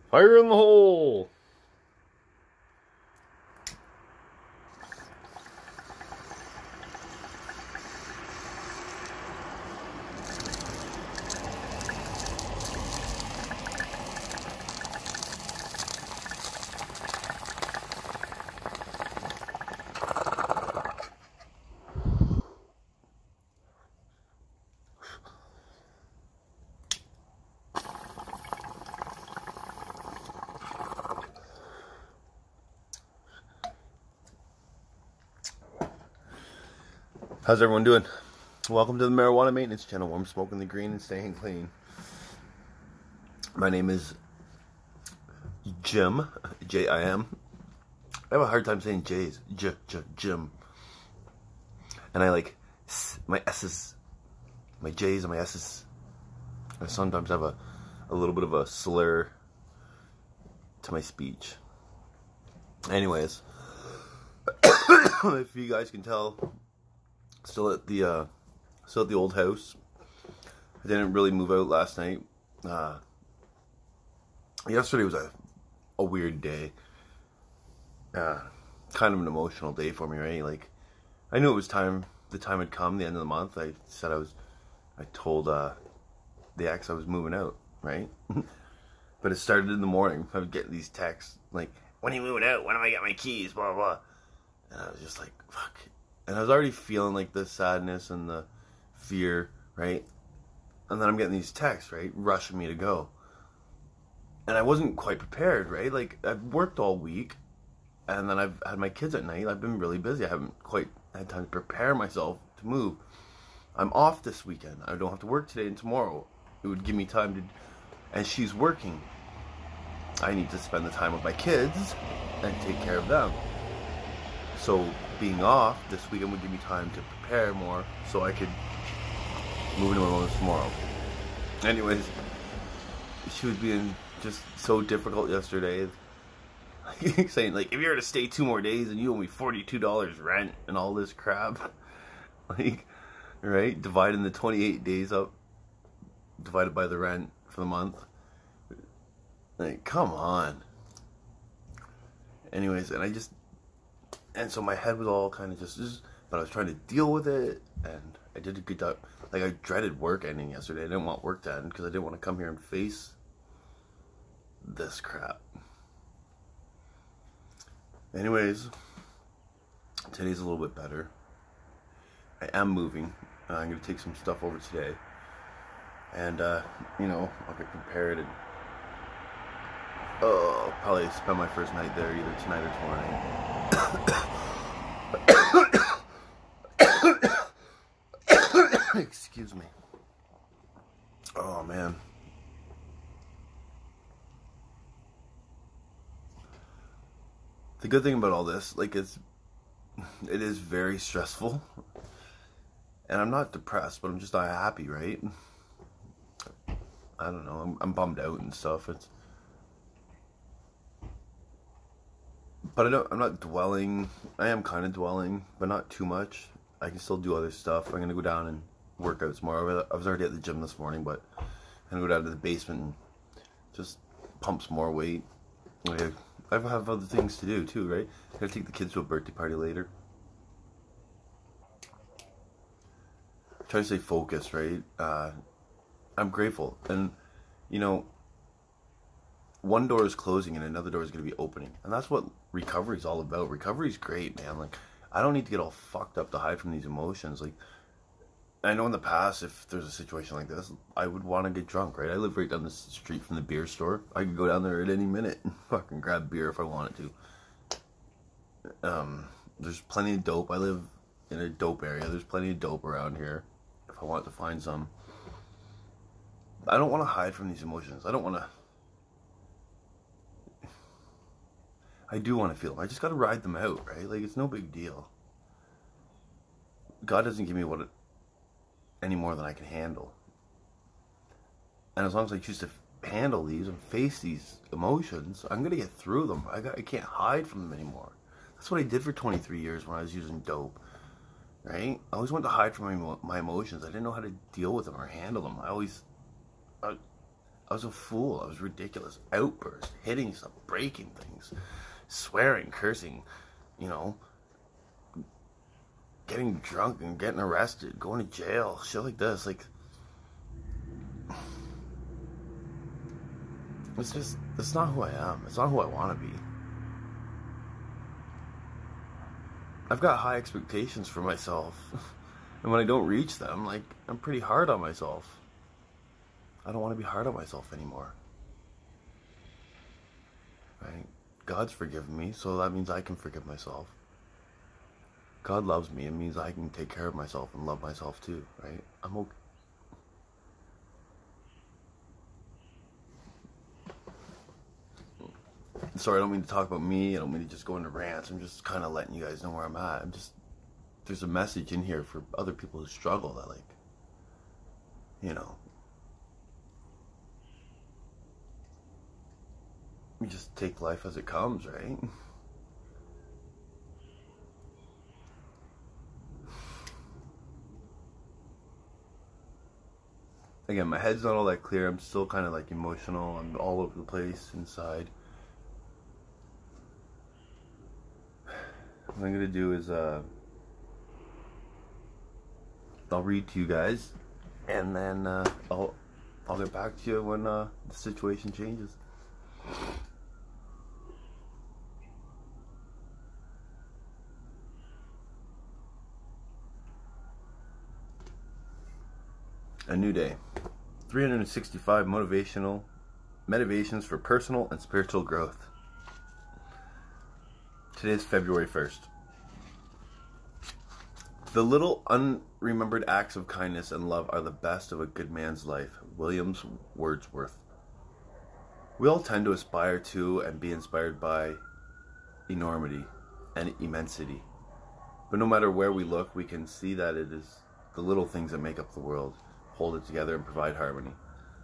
Fire in the hole! How's everyone doing? Welcome to the Marijuana Maintenance Channel, where I'm smoking the green and staying clean. My name is Jim, J-I-M. I have a hard time saying J's, Jim. And I like my S's, my J's and my S's. I sometimes have a little bit of a slur to my speech. Anyways, if you guys can tell, still at the old house. I didn't really move out last night. Yesterday was a weird day. Kind of an emotional day for me, right? Like, I knew it was time. The time had come. The end of the month. I told the ex I was moving out, right? But it started in the morning. I was getting these texts like, "When are you moving out? When am I getting my keys?" Blah blah. And I was just like, "Fuck." And I was already feeling like the sadness and the fear, right? And then I'm getting these texts, right? Rushing me to go. And I wasn't quite prepared, right? Like, I've worked all week, and then I've had my kids at night. I've been really busy. I haven't quite had time to prepare myself to move. I'm off this weekend. I don't have to work today and tomorrow. It would give me time to... And she's working. I need to spend the time with my kids and take care of them. So being off this weekend would give me time to prepare more so I could move into my own tomorrow. Anyways, she was being just so difficult yesterday. Saying, like, if you were to stay 2 more days and you owe me $42 rent and all this crap. Like, right? Dividing the 28 days up, divided by the rent for the month. Like, come on. Anyways, and so my head was all kind of just, but I was trying to deal with it, and I did a good job. Like, I dreaded work ending yesterday. I didn't want work to end because I didn't want to come here and face this crap. Anyways, today's a little bit better. I am moving. I'm going to take some stuff over today. And, I'll get prepared and I'll probably spend my first night there either tonight or tomorrow night. Excuse me. Oh, man. The good thing about all this, like, it is very stressful. And I'm not depressed, but I'm just not happy, right? I don't know. I'm bummed out and stuff. But I'm not dwelling. I am kind of dwelling, but not too much. I can still do other stuff. I'm going to go down and work out tomorrow. I was already at the gym this morning, but I'm going to go down to the basement and just pump some more weight. I have other things to do too, right? I gotta take the kids to a birthday party later. Try to stay focused, right? I'm grateful. And, one door is closing and another door is going to be opening. And that's what recovery is all about. Recovery is great, man. Like, I don't need to get all fucked up to hide from these emotions. Like, I know in the past, if there's a situation like this, I would want to get drunk, right? I live right down the street from the beer store. I could go down there at any minute and fucking grab beer if I wanted to. There's plenty of dope. I live in a dope area. There's plenty of dope around here if I want to find some. I don't want to hide from these emotions. I don't want to... I do want to feel them. I just got to ride them out, right? Like, it's no big deal. God doesn't give me any more than I can handle. And as long as I choose to handle these and face these emotions, I'm going to get through them. I can't hide from them anymore. That's what I did for 23 years when I was using dope, right? I always wanted to hide from my emotions. I didn't know how to deal with them or handle them. I was a fool. I was ridiculous. Outbursts, hitting stuff, breaking things, swearing, cursing, you know, getting drunk and getting arrested, going to jail, shit like this. Like, it's not who I am. It's not who I want to be. I've got high expectations for myself. And when I don't reach them, like, I'm pretty hard on myself. I don't want to be hard on myself anymore. Right? God's forgiven me, so that means I can forgive myself. God loves me. It means I can take care of myself and love myself too, right? I'm okay. Sorry, I don't mean to talk about me. I don't mean to just go into rants. I'm just kind of letting you guys know where I'm at. There's a message in here for other people who struggle that, like, you know, you just take life as it comes, right? Again, my head's not all that clear. I'm still kind of like emotional. I'm all over the place inside. What I'm going to do is, I'll read to you guys, and then I'll get back to you when the situation changes. A new day. 365 motivations for personal and spiritual growth. Today is February 1st. The little unremembered acts of kindness and love are the best of a good man's life. Williams Wordsworth. We all tend to aspire to and be inspired by enormity and immensity. But no matter where we look, we can see that it is the little things that make up the world, hold it together, and provide harmony.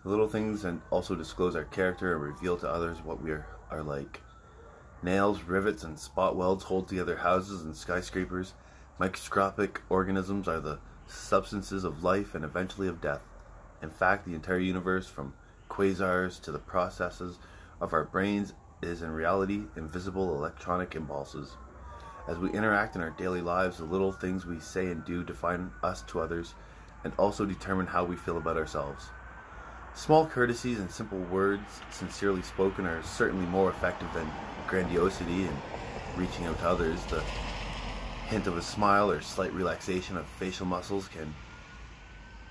The little things and also disclose our character and reveal to others what we are like. Nails, rivets, and spot welds hold together houses and skyscrapers. Microscopic organisms are the substances of life and eventually of death. In fact, the entire universe, from quasars to the processes of our brains, is in reality invisible electronic impulses. As we interact in our daily lives, the little things we say and do define us to others and also determine how we feel about ourselves. Small courtesies and simple words, sincerely spoken, are certainly more effective than grandiosity in reaching out to others. The hint of a smile or slight relaxation of facial muscles can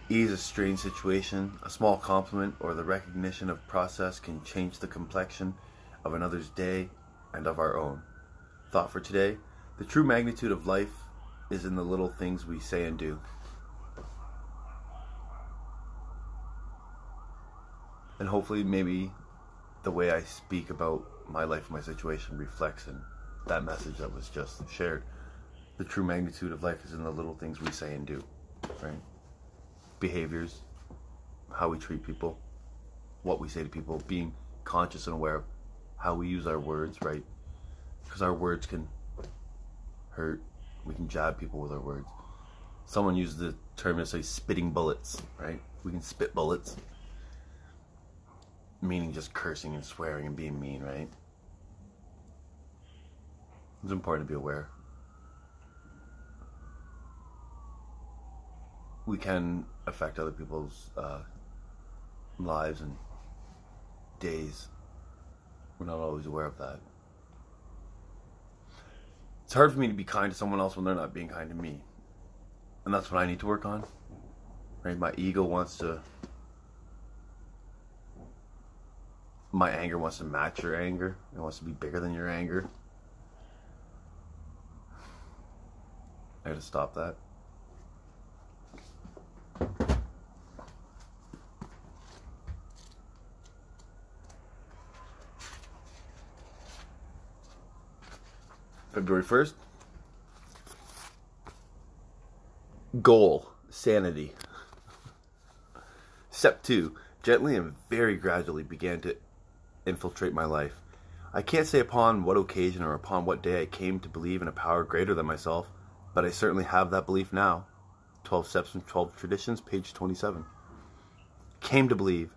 ease a strained situation. A small compliment or the recognition of process can change the complexion of another's day and of our own. Thought for today: the true magnitude of life is in the little things we say and do. And hopefully maybe the way I speak about my life, my situation, reflects in that message that was just shared. The true magnitude of life is in the little things we say and do, right? Behaviors, how we treat people, what we say to people, being conscious and aware of how we use our words, right? Because our words can hurt. We can jab people with our words. Someone used the term to say spitting bullets, right? We can spit bullets. Meaning just cursing and swearing and being mean, right? It's important to be aware. We can affect other people's lives and days. We're not always aware of that. It's hard for me to be kind to someone else when they're not being kind to me. And that's what I need to work on. Right? My ego wants to... My anger wants to match your anger. It wants to be bigger than your anger. I gotta stop that. February 1st. Goal: sanity. Step 2. Gently and very gradually began to infiltrate my life. I can't say upon what occasion or upon what day I came to believe in a power greater than myself, but I certainly have that belief now. 12 Steps and 12 Traditions, page 27. Came to believe.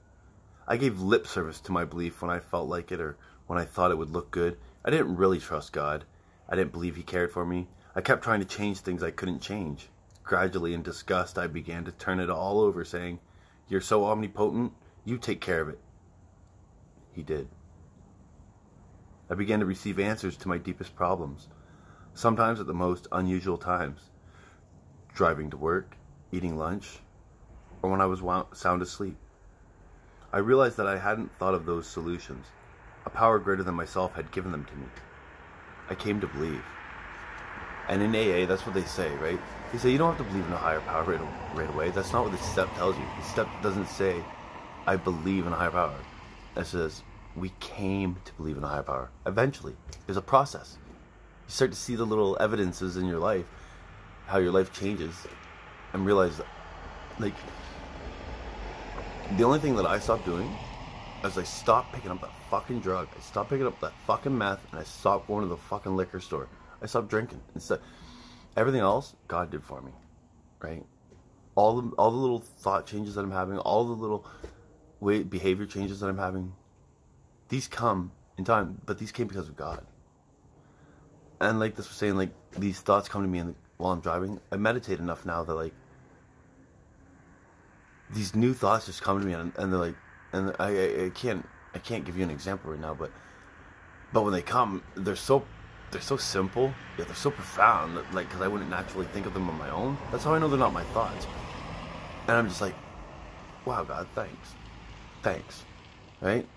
I gave lip service to my belief when I felt like it or when I thought it would look good. I didn't really trust God. I didn't believe He cared for me. I kept trying to change things I couldn't change. Gradually, in disgust, I began to turn it all over, saying, "You're so omnipotent, you take care of it." He did. I began to receive answers to my deepest problems, sometimes at the most unusual times. Driving to work, eating lunch, or when I was sound asleep. I realized that I hadn't thought of those solutions. A power greater than myself had given them to me. I came to believe. And in AA, that's what they say, right? They say you don't have to believe in a higher power right away. That's not what the step tells you. The step doesn't say, I believe in a higher power. It says, we came to believe in a higher power. Eventually. There's a process. You start to see the little evidences in your life, how your life changes, and realize that, like, the only thing that I stopped doing is I stopped picking up that fucking drug. I stopped picking up that fucking meth, and I stopped going to the fucking liquor store. I stopped drinking. Instead, everything else, God did for me, right? All the little thought changes that I'm having, all the little behavior changes that I'm having, these come in time, but these came because of God. And like this was saying, like, these thoughts come to me while I'm driving. I meditate enough now that, like, these new thoughts just come to me, and they're like, and I can't give you an example right now, but when they come, they're so simple, yet they're so profound that, like, because I wouldn't naturally think of them on my own. That's how I know they're not my thoughts. And I'm just like, wow, God, thanks, right?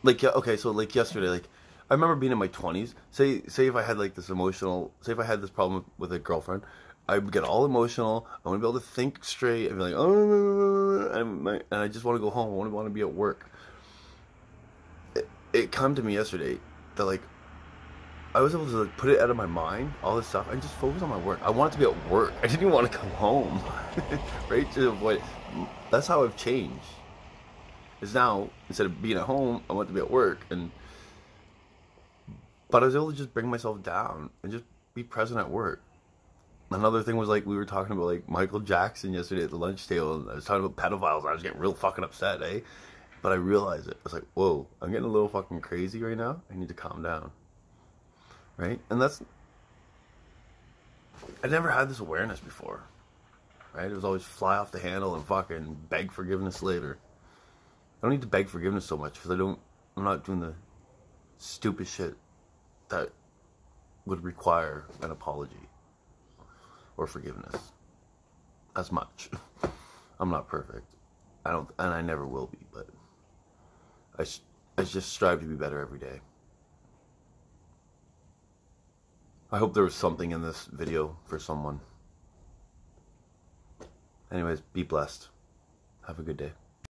Like, okay, so like yesterday, like, I remember being in my 20s. Say if I had like this if I had this problem with a girlfriend, I would get all emotional. I want to be able to think straight. I'd be like, oh, and I just want to go home. I want to be at work. It come to me yesterday that, like, I was able to, like, put it out of my mind, all this stuff, and just focus on my work. I wanted to be at work. I didn't even want to come home, right? To avoid. That's how I've changed. Is now, instead of being at home, I want to be at work, but I was able to just bring myself down and just be present at work. Another thing was, like, we were talking about, like, Michael Jackson yesterday at the lunch table, and I was talking about pedophiles, and I was getting real fucking upset, eh? But I realized it. I was like, whoa, I'm getting a little fucking crazy right now. I need to calm down. Right? And I never had this awareness before. Right? It was always fly off the handle and fucking beg forgiveness later. I don't need to beg forgiveness so much because I'm not doing the stupid shit that would require an apology or forgiveness as much. I'm not perfect. And I never will be, but I just strive to be better every day. I hope there was something in this video for someone. Anyways, be blessed. Have a good day.